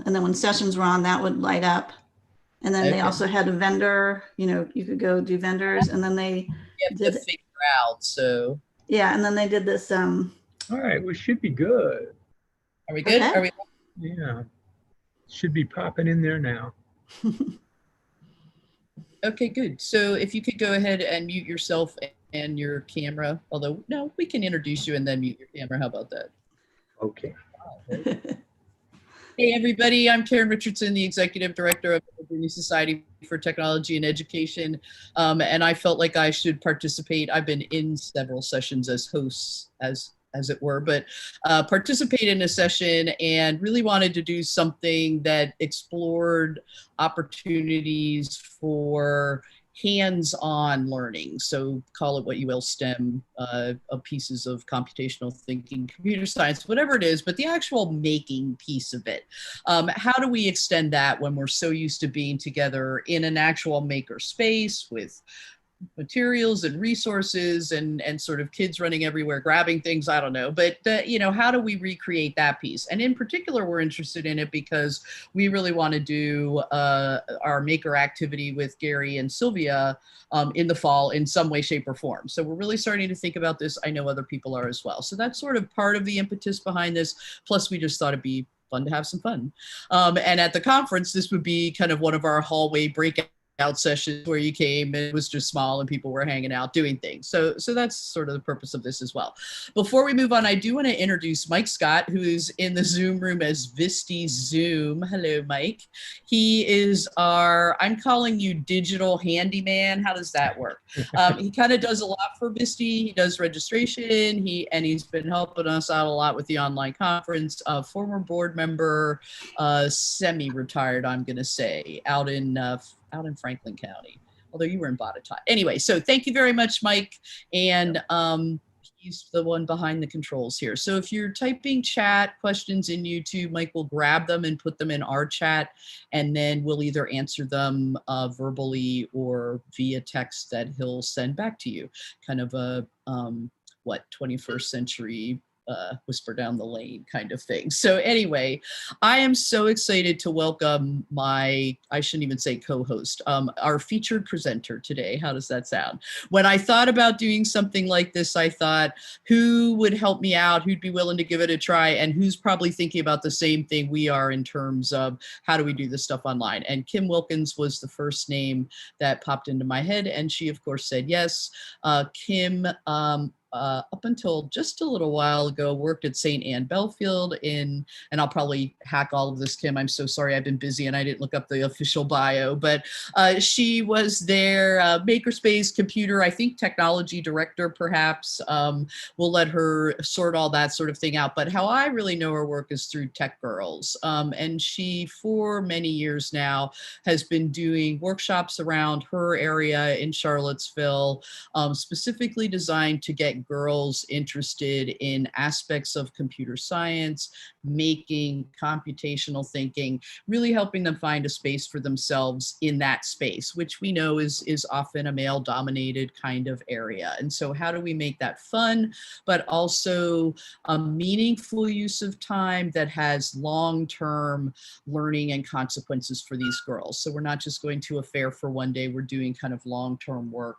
And then when sessions were on, that would light up. And then they Okay. also had a vendor, you know, you could go do vendors, and then they You have to did, figure out. So yeah, and then they did this, All right, we should be good. are we good? okay. Are we? Yeah, should be popping in there now. Okay, good. So if you could go ahead and mute yourself and your camera, although no, we can introduce you and then mute your camera. How about that? Okay. Hey everybody, I'm Karen Richardson, the Executive Director of the Virginia Society for Technology and Education, and I felt like I should participate. I've been in several sessions as hosts, as it were, but participate in a session and really wanted to do something that explored opportunities for hands-on learning. So call it what you will, STEM, pieces of computational thinking, computer science, whatever it is, but the actual making piece of it. How do we extend that when we're so used to being together in an actual maker space with materials and resources and sort of kids running everywhere grabbing things, I don't know, but you know, how do we recreate that piece? And in particular, we're interested in it because we really want to do our maker activity with Gary and Sylvia in the fall in some way, shape, or form. So we're really starting to think about this. I know other people are as well. So that's sort of part of the impetus behind this. Plus we just thought it'd be fun to have some fun. And at the conference, this would be kind of one of our hallway breakout sessions where you came and it was just small and people were hanging out doing things. So that's sort of the purpose of this as well. Before we move on, I do want to introduce Mike Scott, who is in the Zoom room as Visti Zoom. Hello, Mike. He is our, I'm calling you digital handyman. How does that work? He kind of does a lot for Visti. He does registration. He's been helping us out a lot with the online conference. Former board member, semi-retired, I'm going to say, out in Franklin County, although you were in Botetourt. Anyway, so thank you very much, Mike. And he's the one behind the controls here. So if you're typing chat questions in YouTube, Mike will grab them and put them in our chat, and then we'll either answer them verbally or via text that he'll send back to you. Kind of a, 21st century whisper down the lane kind of thing. So anyway, I am so excited to welcome my, I shouldn't even say co-host, our featured presenter today. How does that sound? When I thought about doing something like this, I thought, who would help me out? Who'd be willing to give it a try? And who's probably thinking about the same thing we are in terms of how do we do this stuff online? And Kim Wilkins was the first name that popped into my head. And she, of course, said yes. Kim, up until just a little while ago, worked at St. Anne Belfield and I'll probably hack all of this, Kim. I'm so sorry, I've been busy and I didn't look up the official bio, but she was their makerspace computer, I think technology director, perhaps. We'll let her sort all that sort of thing out. But how I really know her work is through Tech Girls. And she, for many years now, has been doing workshops around her area in Charlottesville, specifically designed to get girls interested in aspects of computer science, making, computational thinking, really helping them find a space for themselves in that space, which we know is often a male-dominated kind of area. And so how do we make that fun, but also a meaningful use of time that has long-term learning and consequences for these girls? So we're not just going to a fair for one day, we're doing kind of long-term work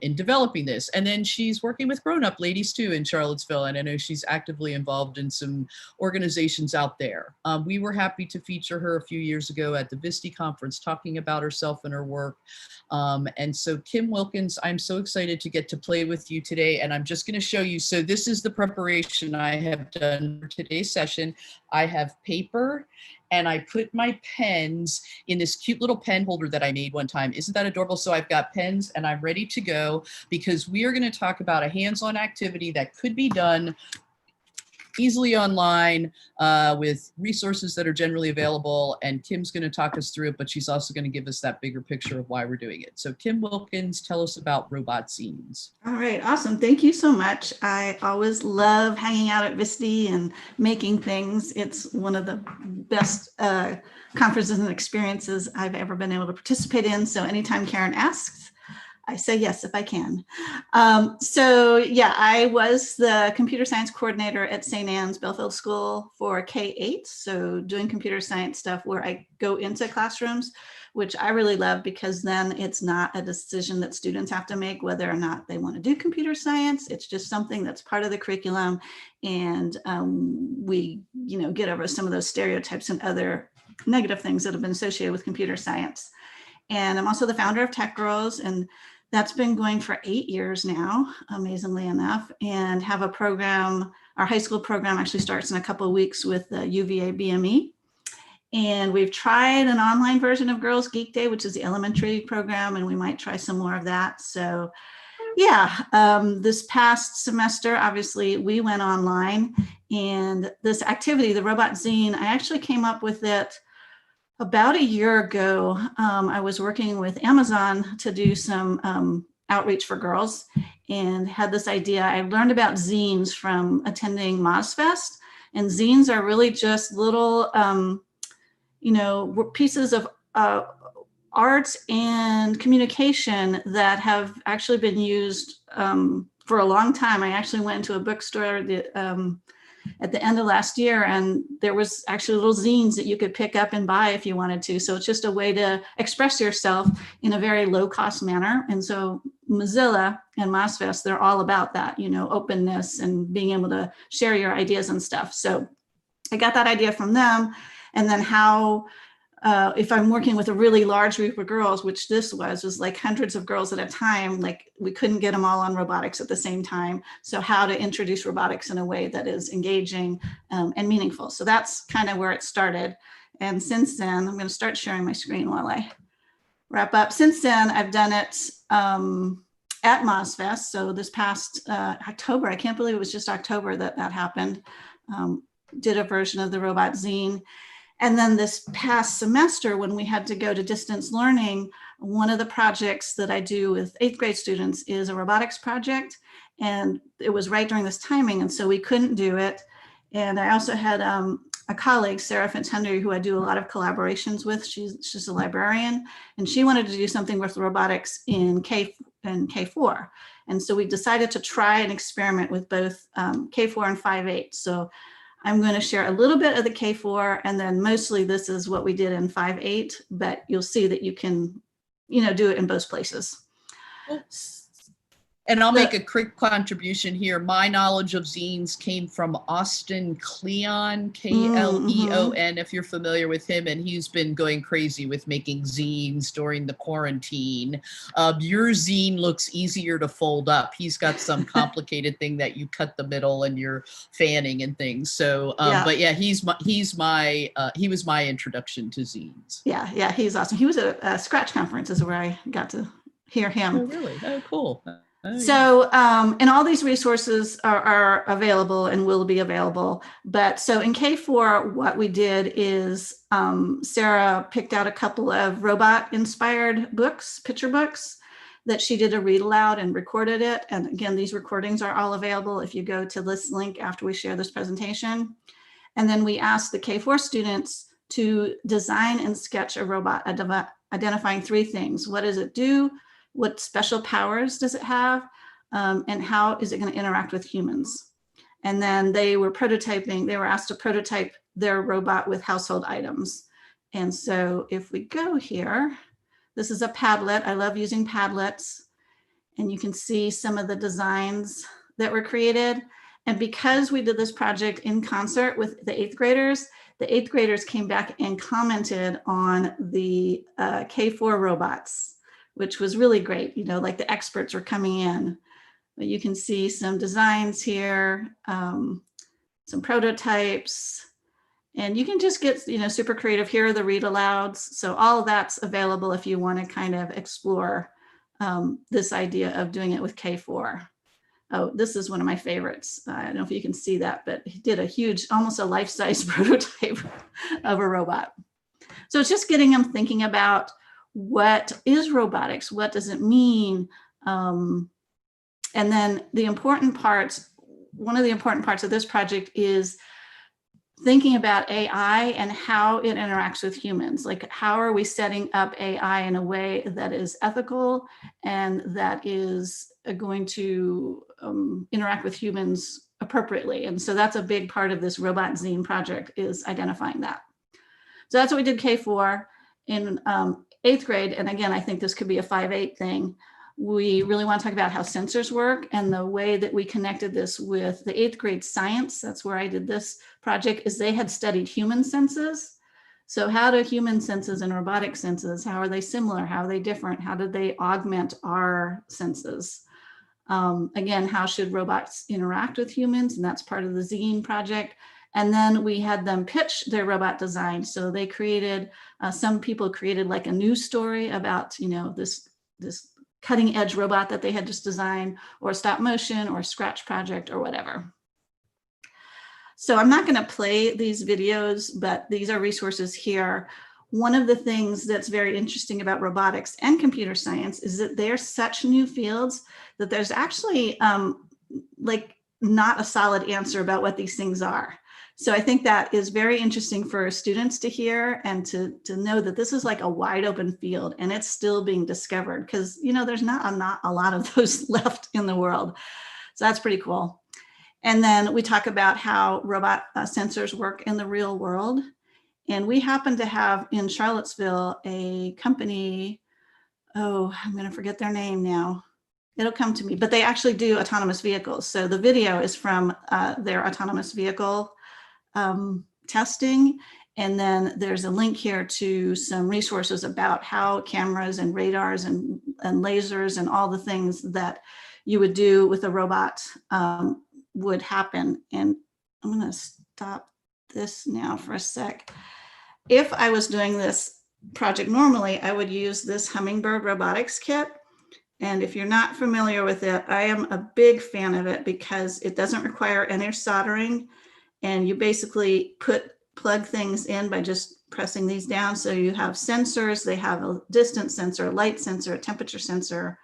in developing this. And then she's working with grown-up ladies too in Charlottesville, and I know she's actively involved in some organizations out there. We were happy to feature her a few years ago at the Visti conference talking about herself and her work. And so Kim Wilkins, I'm so excited to get to play with you today, and I'm just going to show you. So this is the preparation I have done for today's session. I have paper and I put my pens in this cute little pen holder that I made one time. Isn't that adorable? So I've got pens and I'm ready to go because we are going to talk about a hands-on activity that could be done easily online with resources that are generally available. And Kim's going to talk us through it, but she's also going to give us that bigger picture of why we're doing it. So Kim Wilkins, tell us about robot zines. All right, awesome. Thank you so much. I always love hanging out at Visti and making things. It's one of the best conferences and experiences I've ever been able to participate in. So anytime Karen asks, I say yes if I can. So yeah, I was the computer science coordinator at St. Anne's Belfield School for K-8. So doing computer science stuff where I go into classrooms, which I really love because then it's not a decision that students have to make whether or not they want to do computer science. It's just something that's part of the curriculum. And we, get over some of those stereotypes and other negative things that have been associated with computer science. And I'm also the founder of Tech Girls, and that's been going for 8 years now, amazingly enough, and have a program. Our high school program actually starts in a couple of weeks with the UVA BME. And we've tried an online version of Girls Geek Day, which is the elementary program, and we might try some more of that. So yeah, this past semester, obviously, we went online, and this activity, the Robot Zine, I actually came up with it about a year ago. I was working with Amazon to do some outreach for girls and had this idea. I learned about zines from attending MozFest, and zines are really just little, pieces of arts and communication that have actually been used for a long time. I actually went into a bookstore at the end of last year, and there was actually little zines that you could pick up and buy if you wanted to. So it's just a way to express yourself in a very low cost manner. And so Mozilla and MozFest, they're all about that, openness and being able to share your ideas and stuff. So I got that idea from them. And then how, if I'm working with a really large group of girls, which this was like hundreds of girls at a time, like we couldn't get them all on robotics at the same time. So how to introduce robotics in a way that is engaging and meaningful. So that's kind of where it started. And since then, I'm going to start sharing my screen while I wrap up. Since then, I've done it at MozFest. So this past October, I can't believe it was just October that happened. Did a version of the Robot Zine. And then this past semester, when we had to go to distance learning, one of the projects that I do with 8th grade students is a robotics project. And it was right during this timing, and so we couldn't do it. And I also had a colleague, Sarah Fitzhenry, who I do a lot of collaborations with. She's a librarian, and she wanted to do something with robotics in K4. And so we decided to try an experiment with both K4 and 5.8. So I'm going to share a little bit of the K4, and then mostly this is what we did in 5.8, but you'll see that you can, do it in both places. And I'll make a quick contribution here. My knowledge of zines came from Austin Kleon, K-L-E-O-N, if you're familiar with him, and he's been going crazy with making zines during the quarantine. Your zine looks easier to fold up. He's got some complicated thing that you cut the middle and you're fanning and things. So, but yeah, he was my introduction to zines. Yeah, he's awesome. He was at a Scratch conference is where I got to hear him. Oh, really? Oh, cool. Oh, so, and all these resources are available and will be available. But so in K4, what we did is Sarah picked out a couple of robot inspired books, picture books, that she did a read aloud and recorded it. And again, these recordings are all available if you go to this link after we share this presentation. And then we asked the K4 students to design and sketch a robot, identifying 3 things. What does it do? What special powers does it have? And how is it going to interact with humans? And then they were asked to prototype their robot with household items. And so if we go here, this is a Padlet. I love using Padlets. And you can see some of the designs that were created. And because we did this project in concert with the 8th graders came back and commented on the K4 robots, which was really great. Like the experts were coming in. But you can see some designs here, some prototypes, and you can just get, super creative. Here are the read alouds. So all of that's available if you want to kind of explore this idea of doing it with K4. Oh, this is one of my favorites. I don't know if you can see that, but he did a huge, almost a life-size prototype of a robot. So it's just getting them thinking about what is robotics? What does it mean? And then one of the important parts of this project is thinking about AI and how it interacts with humans. Like, how are we setting up AI in a way that is ethical and that is going to interact with humans appropriately? And so that's a big part of this Robot Zine project, is identifying that. So that's what we did K4. In 8th grade, and again, I think this could be a 5-8 thing, we really want to talk about how sensors work, and the way that we connected this with the 8th grade science, that's where I did this project, is they had studied human senses. So how do human senses and robotic senses, how are they similar? How are they different? How do they augment our senses? Again, how should robots interact with humans? And that's part of the Zine project. And then we had them pitch their robot design. So they created, some people created like a news story about, you know, this cutting edge robot that they had just designed, or stop motion or scratch project or whatever. So I'm not going to play these videos, but these are resources here. One of the things that's very interesting about robotics and computer science is that they're such new fields that there's actually like not a solid answer about what these things are. So I think that is very interesting for students to hear, and to know that this is like a wide open field and it's still being discovered, because, you know, there's not a lot of those left in the world. So that's pretty cool. And then we talk about how robot sensors work in the real world. And we happen to have in Charlottesville a company, oh, I'm going to forget their name now. It'll come to me, but they actually do autonomous vehicles. So the video is from their autonomous vehicle testing. And then there's a link here to some resources about how cameras and radars and lasers and all the things that you would do with a robot would happen. And I'm going to stop this now for a sec. If I was doing this project normally, I would use this Hummingbird Robotics kit. And if you're not familiar with it, I am a big fan of it because it doesn't require any soldering. And you basically plug things in by just pressing these down. So you have sensors, they have a distance sensor, a light sensor, a temperature sensor,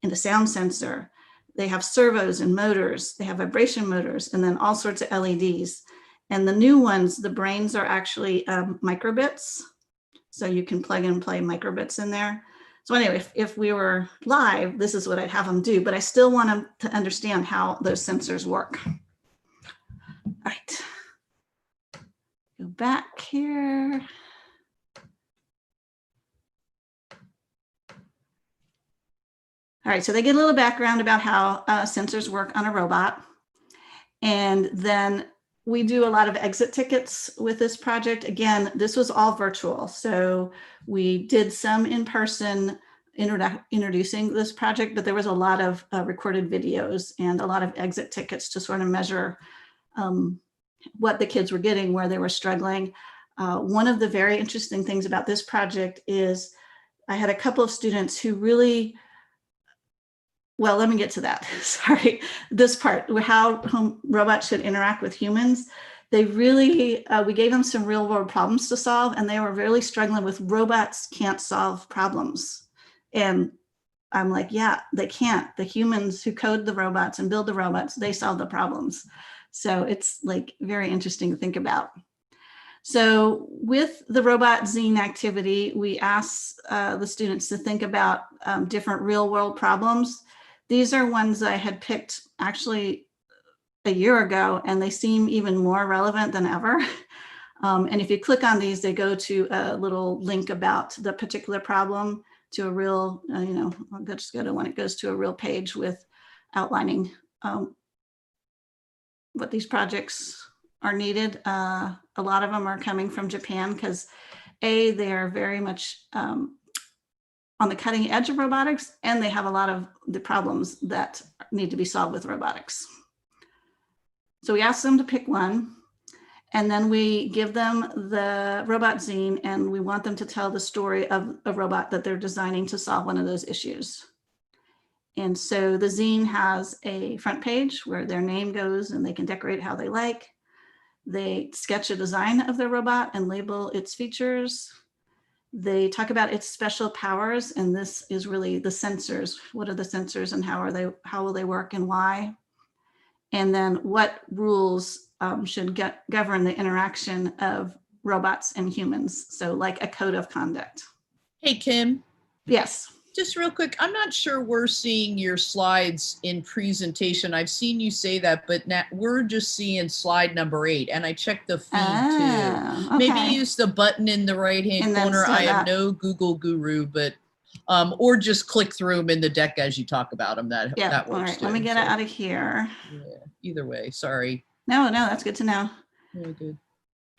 and a sound sensor. They have servos and motors, they have vibration motors, and then all sorts of LEDs. And the new ones, the brains are actually microbits. So you can plug and play microbits in there. So anyway, if we were live, this is what I'd have them do, but I still want them to understand how those sensors work. All right, go back here. All right, so they get a little background about how sensors work on a robot. And then we do a lot of exit tickets with this project. Again, this was all virtual. So we did some in-person introducing this project, but there was a lot of recorded videos and a lot of exit tickets to sort of measure what the kids were getting, where they were struggling. One of the very interesting things about this project is I had a couple of students who really, well, let me get to that. Sorry, this part, how robots should interact with humans. They really, we gave them some real world problems to solve, and they were really struggling with robots can't solve problems. And I'm like, yeah, they can't. The humans who code the robots and build the robots, they solve the problems. So it's like very interesting to think about. So with the Robot Zine activity, we asked the students to think about different real world problems. These are ones I had picked actually a year ago, and they seem even more relevant than ever. And if you click on these, they go to a little link about the particular problem, to a real, you know, I'll just go to when it goes to a real page with outlining what these projects are needed. A lot of them are coming from Japan because they're very much on the cutting edge of robotics, and they have a lot of the problems that need to be solved with robotics. So we ask them to pick one, and then we give them the Robot Zine, and we want them to tell the story of a robot that they're designing to solve one of those issues. And so the zine has a front page where their name goes, and they can decorate it how they like. They sketch a design of their robot and label its features. They talk about its special powers, and this is really the sensors. What are the sensors and how will they work and why? And then what rules should govern the interaction of robots and humans. So like a code of conduct. Hey, Kim, Yes. just real quick, I'm not sure we're seeing your slides in presentation. I've seen you say that, but now we're just seeing slide number 8, and I checked the feed too. Okay. Maybe use the button in the right-hand And then corner. set I am up. no Google guru, but or just click through them in the deck as you talk about them. That Yeah. that All works right. too. Let me get So, it out of here. yeah, either way, sorry. No, that's good to know. Really good.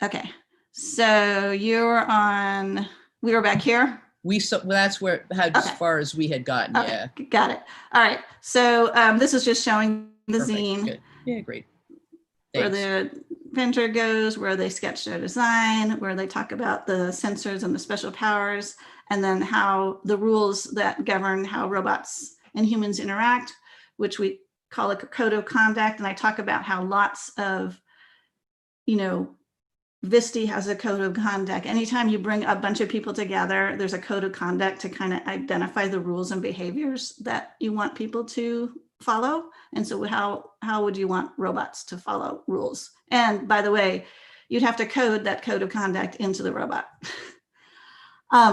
Okay. So you're on, we were back here. That's where as Okay. far as we had gotten. Okay, Yeah. got it. All right. So this is just showing the Perfect. zine, Good. Yeah, great. where Thanks. the printer goes, where they sketch their design, where they talk about the sensors and the special powers, and then how the rules that govern how robots and humans interact, which we call a code of conduct. And I talk about how lots of, VISTI has a code of conduct. Anytime you bring a bunch of people together, there's a code of conduct to kind of identify the rules and behaviors that you want people to follow. And so how would you want robots to follow rules? And by the way, you'd have to code that code of conduct into the robot.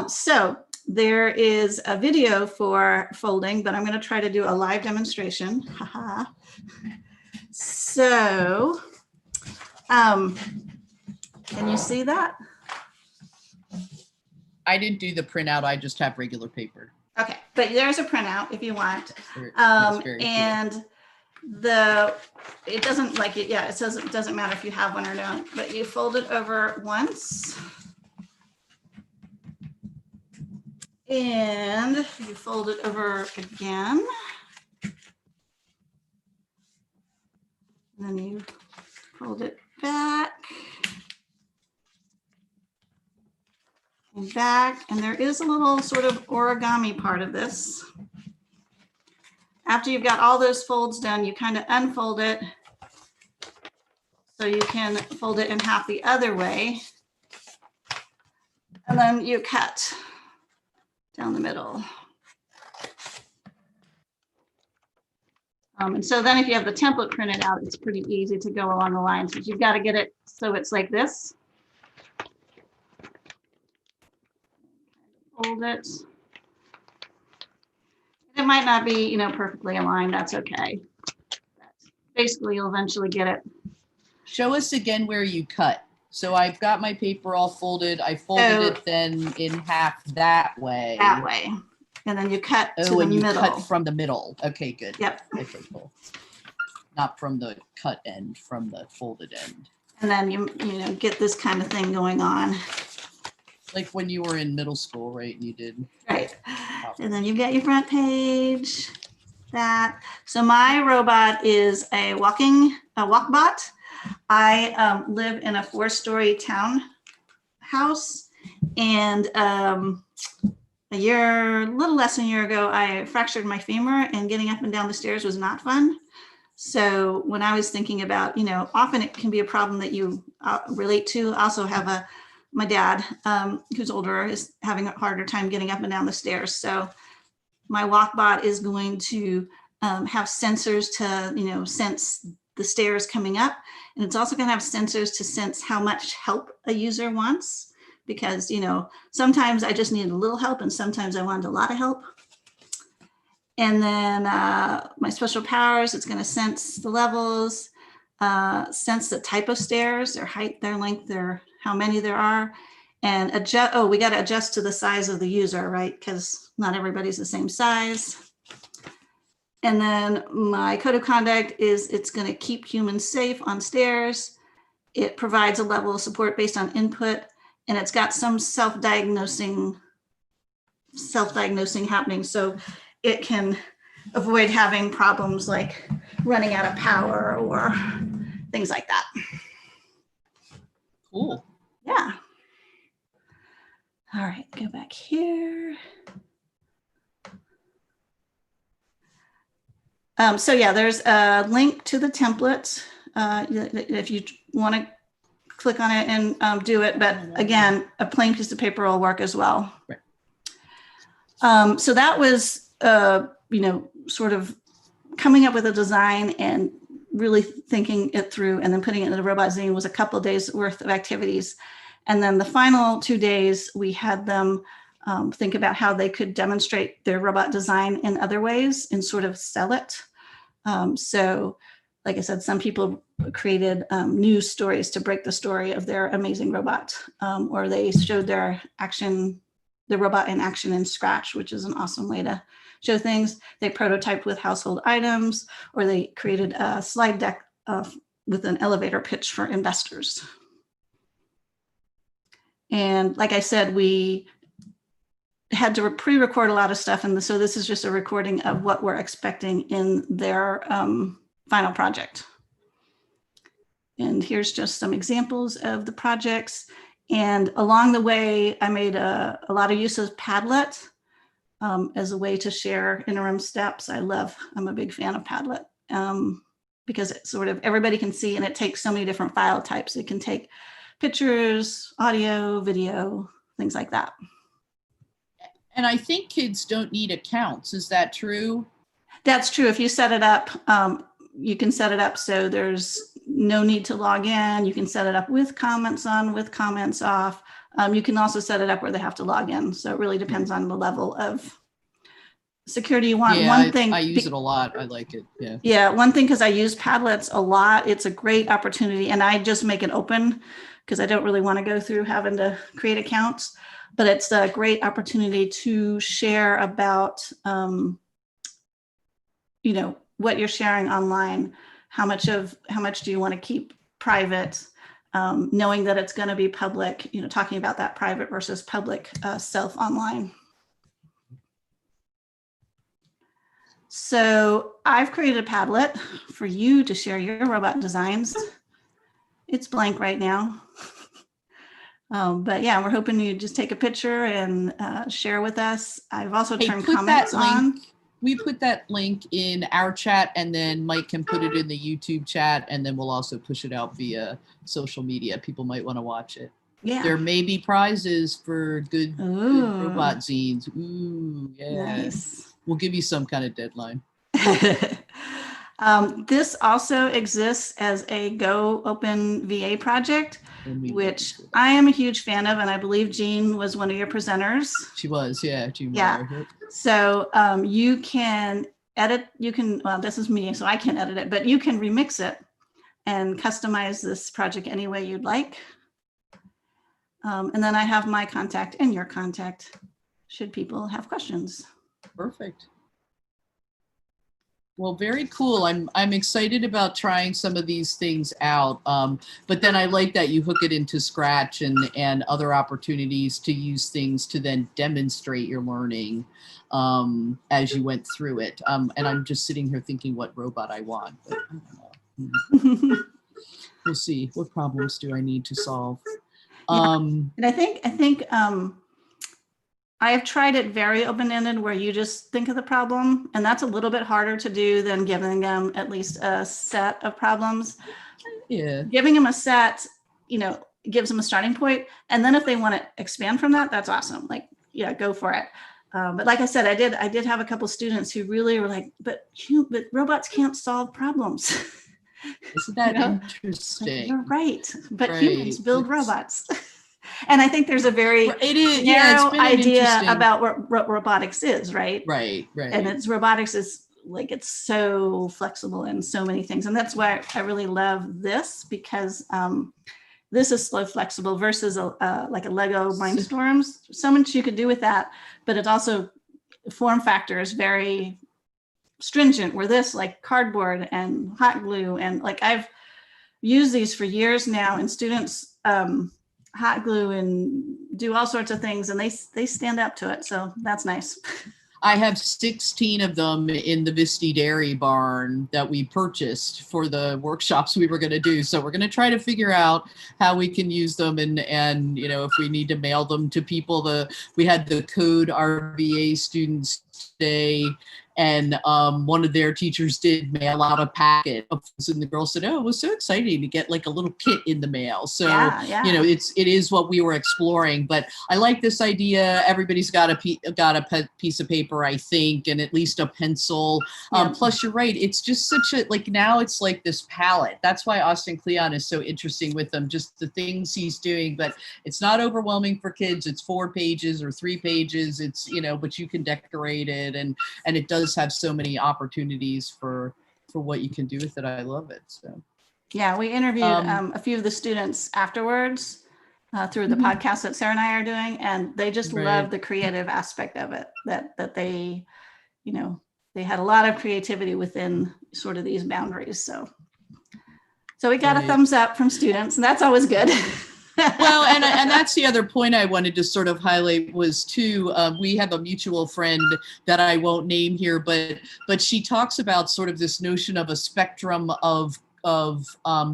So there is a video for folding, but I'm going to try to do a live demonstration. So, can you see that? I didn't do the printout. I just have regular paper. Okay, but there's a printout if you want. That's very cool. And it doesn't like it. Yeah, it says it doesn't matter if you have one or don't, but you fold it over once. And you fold it over again. And then you fold it back. And back, and there is a little sort of origami part of this. After you've got all those folds done, you kind of unfold it so you can fold it in half the other way. And then you cut down the middle. And so then if you have the template printed out, it's pretty easy to go along the lines, but you've got to get it so it's like this. Fold it. It might not be, perfectly aligned. That's okay. Basically, you'll eventually get it. Show us again where you cut. So I've got my paper all folded. I folded it then in half that way. That way. And then you cut to the and you middle. cut from the middle. Okay, good. Yep. Okay, cool. Not from the cut end, from the folded end. And then you get this kind of thing going on. Like when you were in middle school, right? You did. Right. And then you get your front page. That. So my robot is a walkbot. I live in a 4-story townhouse, and a little less than a year ago, I fractured my femur, and getting up and down the stairs was not fun. So when I was thinking about, often it can be a problem that you relate to. I also have my dad, who's older, is having a harder time getting up and down the stairs. So my walkbot is going to have sensors to, sense the stairs coming up. And it's also going to have sensors to sense how much help a user wants, because, sometimes I just needed a little help and sometimes I wanted a lot of help. And then my special powers, it's going to sense the levels, sense the type of stairs, their height, their length, how many there are, and adjust. Oh, we got to adjust to the size of the user, right? Because not everybody's the same size. And then my code of conduct is it's going to keep humans safe on stairs. It provides a level of support based on input, and it's got some self-diagnosing happening. So it can avoid having problems like running out of power or things like that. Cool. Yeah. All right, go back here. So yeah, there's a link to the template if you want to click on it and do it. But again, a plain piece of paper will work as well. Right. So that was, sort of coming up with a design and really thinking it through and then putting it in the robot zine was a couple of days worth of activities. And then the final 2 days, we had them think about how they could demonstrate their robot design in other ways and sort of sell it. So like I said, some people created news stories to break the story of their amazing robot, or they showed their robot in action in Scratch, which is an awesome way to show things. They prototyped with household items, or they created a slide deck with an elevator pitch for investors. And like I said, we had to pre-record a lot of stuff. And so this is just a recording of what we're expecting in their final project. And here's just some examples of the projects. And along the way, I made a lot of use of Padlet as a way to share interim steps. I'm a big fan of Padlet because it sort of everybody can see, and it takes so many different file types. It can take pictures, audio, video, things like that. And I think kids don't need accounts. Is that true? That's true. If you set it up, you can set it up so there's no need to log in. You can set it up with comments on, with comments off. You can also set it up where they have to log in. So it really depends on the level of security you want. Yeah, one thing, I use it a lot. I like it. Yeah. Yeah, one thing, because I use Padlets a lot, it's a great opportunity, and I just make it open because I don't really want to go through having to create accounts. But it's a great opportunity to share about, you know, what you're sharing online. How much do you want to keep private? Knowing that it's going to be public. You know, talking about that private versus public self online. So I've created a Padlet for you to share your robot designs. It's blank right now. But yeah, we're hoping you just take a picture and share with us. I've also turned comments on. We put that link in our chat, and then Mike can put it in the YouTube chat, and then we'll also push it out via social media. People might want to watch it. Yeah. There may be prizes for good robot zines. Ooh, yeah. Nice. We'll give you some kind of deadline. This also exists as a Go Open VA project, which I am a huge fan of, and I believe Jean was one of your presenters. She was, yeah. Jean yeah. Meyer. So you can edit, well, this is me, so I can't edit it, but you can remix it and customize this project any way you'd like. And then I have my contact and your contact should people have questions. Perfect. Well, very cool. I'm excited about trying some of these things out. But then I like that you hook it into Scratch and other opportunities to use things to then demonstrate your learning as you went through it. And I'm just sitting here thinking what robot I want. But I don't know. We'll see. What problems do I need to solve? And I think I have tried it very open-ended where you just think of the problem, and that's a little bit harder to do than giving them at least a set of problems. Yeah. Giving them a set, you know, gives them a starting point. And then if they want to expand from that, that's awesome. Like, yeah, go for it. But like I said, I did have a couple students who really were like, but robots can't solve problems. Isn't that you know? Interesting? Like, you're right. But humans build robots. And I think there's a very narrow idea about what robotics is, right? Right. And robotics is like, it's so flexible in so many things. And that's why I really love this, because this is so flexible versus like a Lego Mindstorms. So much you could do with that, but it's also form factor is very stringent, where this like cardboard and hot glue, and like I've used these for years now, and students hot glue and do all sorts of things, and they stand up to it. So that's nice. I have 16 of them in the Visti Dairy barn that we purchased for the workshops we were going to do. So we're going to try to figure out how we can use them, and you know, if we need to mail them to people. We had the Code RVA students today, and one of their teachers did mail out a packet of things, and the girl said, oh, it was so exciting to get like a little kit in the mail. So, you know, it is what we were exploring, but I like this idea. Everybody's got a piece of paper, I think, and at least a pencil. Plus you're right. It's just such a, like, now it's like this palette. That's why Austin Kleon is so interesting with them, just the things he's doing, but it's not overwhelming for kids. It's 4 pages or 3 pages. It's, you know, but you can decorate it, and it does have so many opportunities for what you can do with it. I love it. So yeah, we interviewed a few of the students afterwards through the podcast that Sarah and I are doing, and they just love the creative aspect of it, that they, you know, they had a lot of creativity within sort of these boundaries. So we got a thumbs up from students, and that's always good. Well, and that's the other point I wanted to sort of highlight was too, we have a mutual friend that I won't name here, but she talks about sort of this notion of a spectrum of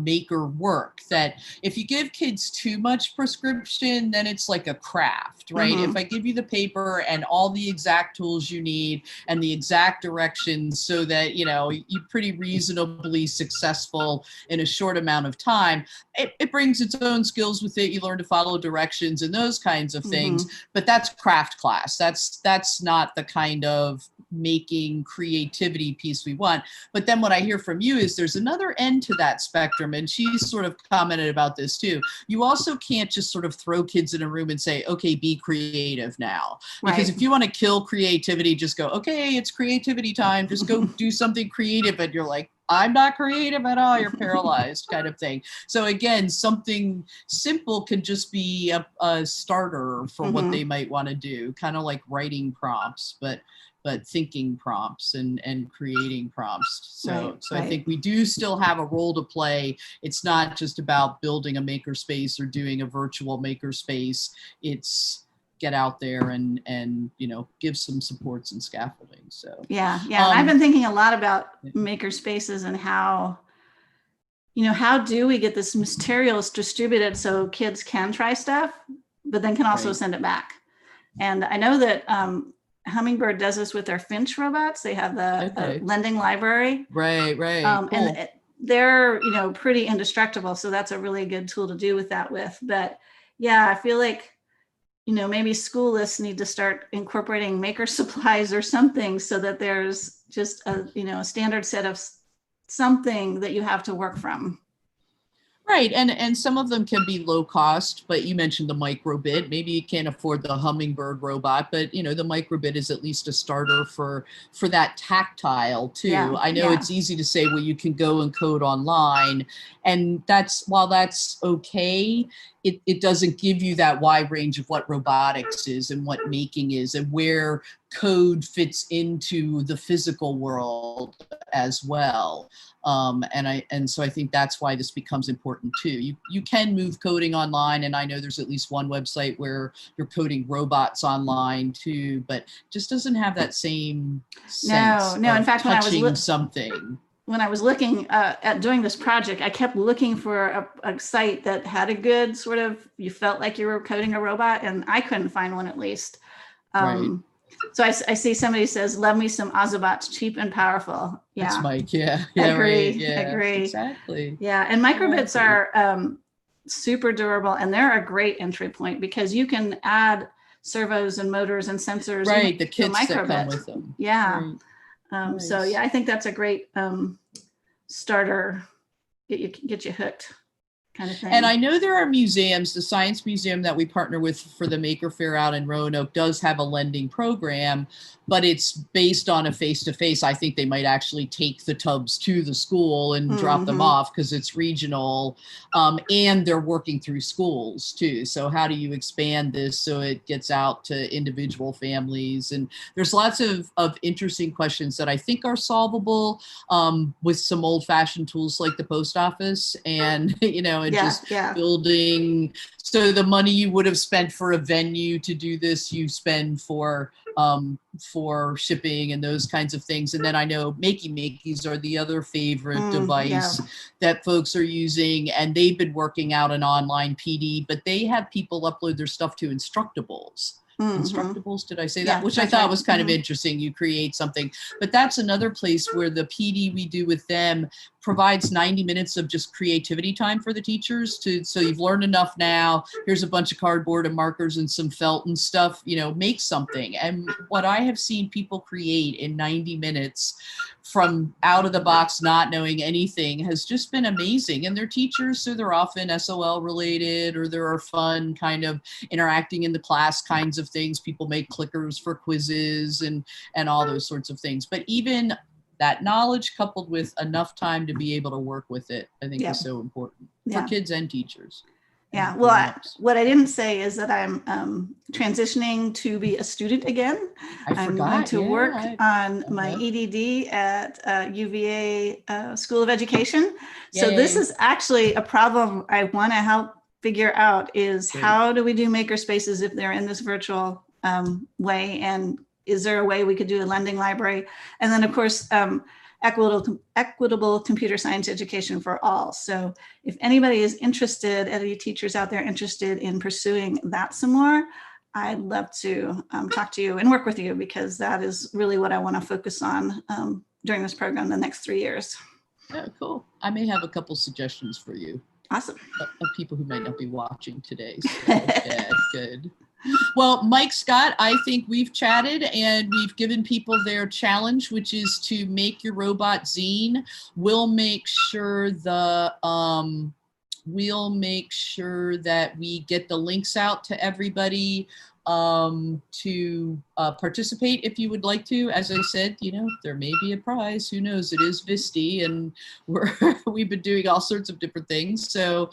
maker work, that if you give kids too much prescription, then it's like a craft, right? If I give you the paper and all the exact tools you need and the exact directions so that, you know, you're pretty reasonably successful in a short amount of time, it brings its own skills with it. You learn to follow directions and those kinds of things, but that's craft class. That's not the kind of making creativity piece we want. But then what I hear from you is there's another end to that spectrum, and she's sort of commented about this too. You also can't just sort of throw kids in a room and say, okay, be creative now. Because if you want to kill creativity, just go, okay, it's creativity time, just go do something creative, and you're like, I'm not creative at all, you're paralyzed kind of thing. So again, something simple can just be a starter for what they might want to do, kind of like writing prompts, but thinking prompts and creating prompts. So I think we do still have a role to play. It's not just about building a makerspace or doing a virtual makerspace. It's get out there and you know, give some supports and scaffolding. So yeah. And I've been thinking a lot about maker spaces and how, you know, how do we get this materials distributed so kids can try stuff, but then can also send it back. And I know that Hummingbird does this with their Finch robots. They have the lending library. Cool. And they're, you know, pretty indestructible. So that's a really good tool to do with that with. But yeah, I feel like, you know, maybe school lists need to start incorporating maker supplies or something so that there's just a, you know, a standard set of something that you have to work from. Right, and some of them can be low cost, but you mentioned the microbit. Maybe you can't afford the Hummingbird robot, but you know, the microbit is at least a starter for that tactile too. I know it's easy to say, well, you can go and code online, and while that's okay, it doesn't give you that wide range of what robotics is and what making is and where code fits into the physical world as well. And so I think that's why this becomes important too. You can move coding online, and I know there's at least one website where you're coding robots online too, but just doesn't have that same sense. No. In fact, when I was looking at doing this project, I kept looking for a site that had a good sort of, you felt like you were coding a robot, and I couldn't find one at least. So I see somebody says, love me some Ozobots, cheap and powerful. Yeah. That's Mike. Yeah. Agree. Right. Yeah. Agree. Exactly. Yeah. And microbits are super durable, and they're a great entry point because you can add servos and motors and sensors. Right. The kits that come with them. Yeah. Right. Nice. So yeah, I think that's a great starter, get you hooked kind of thing. And I know there are museums, the Science Museum that we partner with for the Maker Faire out in Roanoke does have a lending program, but it's based on a face-to-face. I think they might actually take the tubs to the school and drop them off because it's regional, and they're working through schools too. So how do you expand this so it gets out to individual families? And there's lots of interesting questions that I think are solvable with some old-fashioned tools like the post office and, you know, and building. So the money you would have spent for a venue to do this, you spend for for shipping and those kinds of things. And then I know Makey Makeys are the other favorite device that folks are using, and they've been working out an online PD, but they have people upload their stuff to Instructables. Instructables, did I say that? Yeah, Which I thought was kind of interesting. You create something, but that's another place where the PD we do with them provides 90 minutes of just creativity time for the teachers so you've learned enough now. Here's a bunch of cardboard and markers and some felt and stuff, make something. And what I have seen people create in 90 minutes from out of the box, not knowing anything, has just been amazing. And they're teachers, so they're often SOL related, or there are fun kind of interacting in the class kinds of things. People make clickers for quizzes and all those sorts of things. But even that knowledge coupled with enough time to be able to work with it, I think is so important for kids and teachers. Yeah, well, what I didn't say is that I'm transitioning to be a student again. I'm going to work on my EDD at UVA School of Education. Yay. So this is actually a problem I want to help figure out is how do we do makerspaces if they're in this virtual way, and is there a way we could do a lending library? And then of course, equitable computer science education for all. So if anybody is interested, any teachers out there interested in pursuing that some more, I'd love to talk to you and work with you, because that is really what I want to focus on during this program the next 3 years. Oh, cool. I may have a couple suggestions for you. Awesome. Of people who might not be watching today. So, yeah, good. Well, Mike Scott, I think we've chatted and we've given people their challenge, which is to make your robot zine. We'll make sure that we get the links out to everybody to participate if you would like to. As I said, there may be a prize. Who knows? It is VISTI, and we've been doing all sorts of different things. So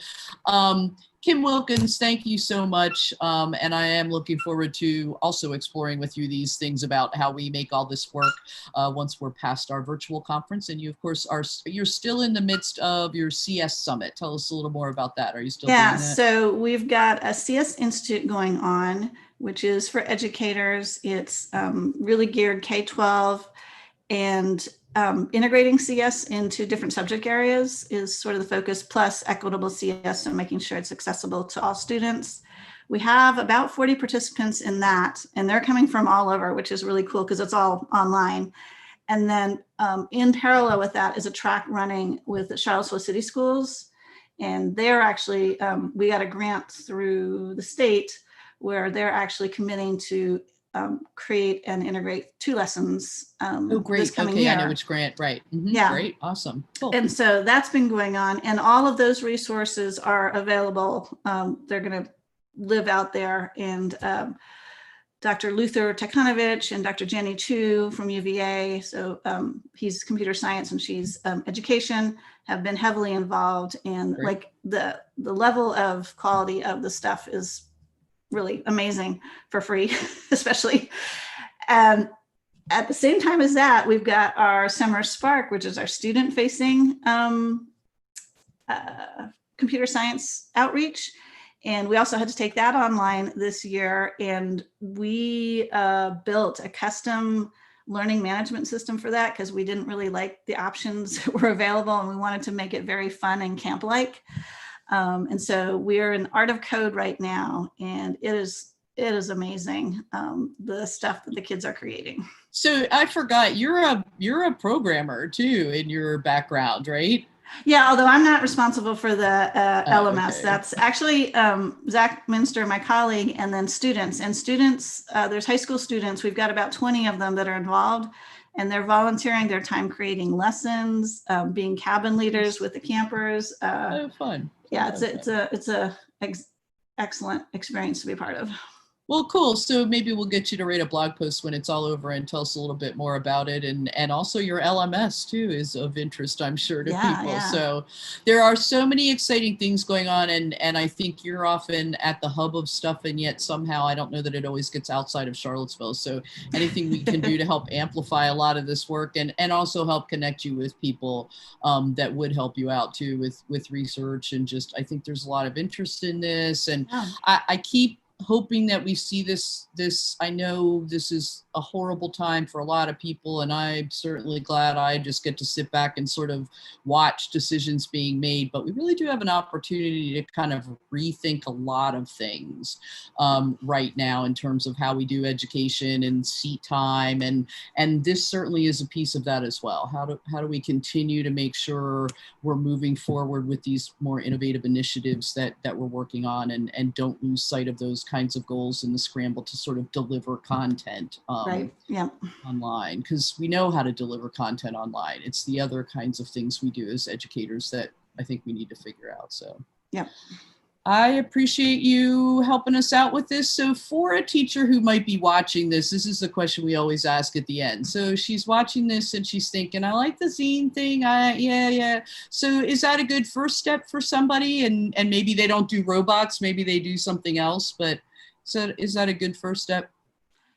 Kim Wilkins, thank you so much. And I am looking forward to also exploring with you these things about how we make all this work once we're past our virtual conference. And you, of course, you're still in the midst of your CS Summit. Tell us a little more about that. Are you still doing that? So we've got a CS Institute going on, which is for educators. It's really geared K-12, and integrating CS into different subject areas is sort of the focus, plus equitable CS and making sure it's accessible to all students. We have about 40 participants in that, and they're coming from all over, which is really cool because it's all online. And then in parallel with that is a track running with the Charlottesville City Schools. And they're actually, we got a grant through the state where they're actually committing to create and integrate 2 lessons this coming year. I know which grant, right. Yeah. Great, awesome. Cool. And so that's been going on, and all of those resources are available. They're going to live out there, and Dr. Luther Tekhanovich and Dr. Jenny Chu from UVA, so he's computer science and she's education, have been heavily involved, and like the level of quality of the stuff is really amazing for free, especially. And at the same time as that, we've got our Summer Spark, which is our student-facing computer science outreach. And we also had to take that online this year. And we built a custom learning management system for that because we didn't really like the options that were available, and we wanted to make it very fun and camp-like. And so we're in Art of Code right now, and it is amazing, the stuff that the kids are creating. So I forgot, you're a programmer too in your background, right? Yeah, although I'm not responsible for the LMS. Okay. That's actually Zach Minster, my colleague, and then students. And students, there's high school students. We've got about 20 of them that are involved, and they're volunteering their time creating lessons, being cabin leaders with the campers. Fun. Yeah, it's a excellent experience to be part of. Well, cool. So maybe we'll get you to write a blog post when it's all over and tell us a little bit more about it. And also your LMS too is of interest, I'm sure, to people. Yeah. So there are so many exciting things going on. And I think you're often at the hub of stuff. And yet somehow I don't know that it always gets outside of Charlottesville. So anything we can do to help amplify a lot of this work and also help connect you with people that would help you out too with research. And just, I think there's a lot of interest in this. And I keep hoping that we see this, I know this is a horrible time for a lot of people, and I'm certainly glad I just get to sit back and sort of watch decisions being made, but we really do have an opportunity to kind of rethink a lot of things right now in terms of how we do education and seat time, and this certainly is a piece of that as well. How do we continue to make sure we're moving forward with these more innovative initiatives that we're working on, and don't lose sight of those kinds of goals in the scramble to sort of deliver content Right. Yeah. online, because we know how to deliver content online. It's the other kinds of things we do as educators that I think we need to figure out. So Yeah. I appreciate you helping us out with this. So for a teacher who might be watching this is the question we always ask at the end. So she's watching this and she's thinking, I like the Zine thing. Yeah. So is that a good first step for somebody? And maybe they don't do robots, maybe they do something else, but so is that a good first step?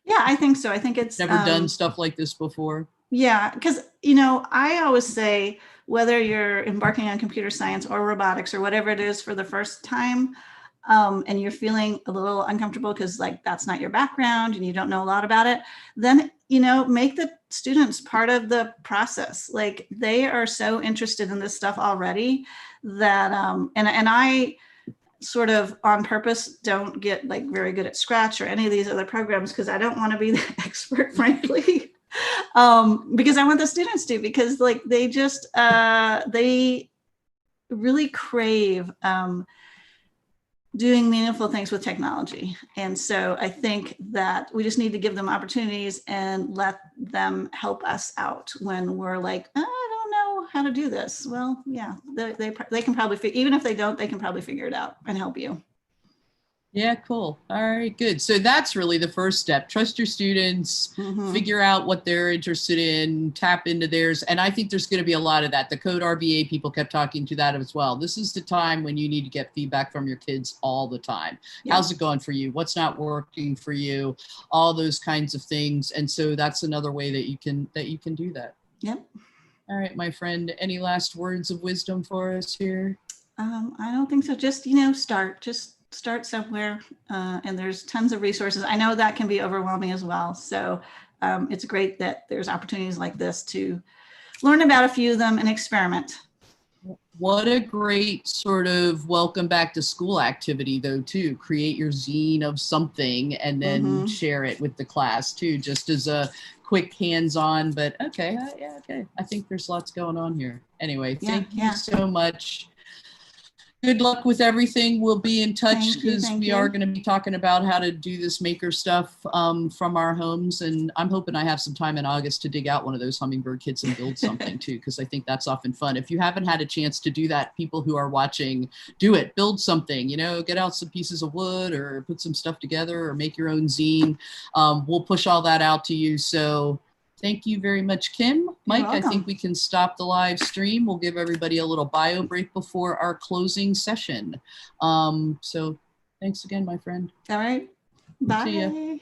Yeah, I think so. I think it's Never done stuff like this before. Yeah, because, I always say, whether you're embarking on computer science or robotics or whatever it is for the first time, and you're feeling a little uncomfortable because like that's not your background and you don't know a lot about it, then, make the students part of the process. Like they are so interested in this stuff already that, and I sort of on purpose don't get like very good at Scratch or any of these other programs because I don't want to be the expert, frankly. Because I want the students to, because like they just they really crave doing meaningful things with technology. And so I think that we just need to give them opportunities and let them help us out when we're like, I don't know how to do this. Well, yeah, they can probably, even if they don't, they can probably figure it out and help you. Yeah, cool. All right, good. So that's really the first step. Trust your students, figure out what they're interested in, tap into theirs. And I think there's going to be a lot of that. The Code RBA people kept talking to that as well. This is the time when you need to get feedback from your kids all the time. Yeah. How's it going for you? What's not working for you? All those kinds of things. And so that's another way that you can do that. Yep. All right, my friend, any last words of wisdom for us here? I don't think so. Just, start somewhere, and there's tons of resources. I know that can be overwhelming as well. So it's great that there's opportunities like this to learn about a few of them and experiment. What a great sort of welcome back to school activity though, too. Create your zine of something and then share it with the class too, just as a quick hands-on, but okay. I think there's lots going on here. Anyway, thank you so much. Good luck with everything. We'll be in touch because we are going to be talking about how to do this maker stuff from our homes. And I'm hoping I have some time in August to dig out one of those Hummingbird kits and build something too, because I think that's often fun. If you haven't had a chance to do that, people who are watching, do it. Build something, get out some pieces of wood or put some stuff together or make your own zine. We'll push all that out to you. So thank you very much, Kim. Mike, I think we can stop the live stream. We'll give everybody a little bio break before our closing session. So thanks again, my friend. All right. Bye. See ya.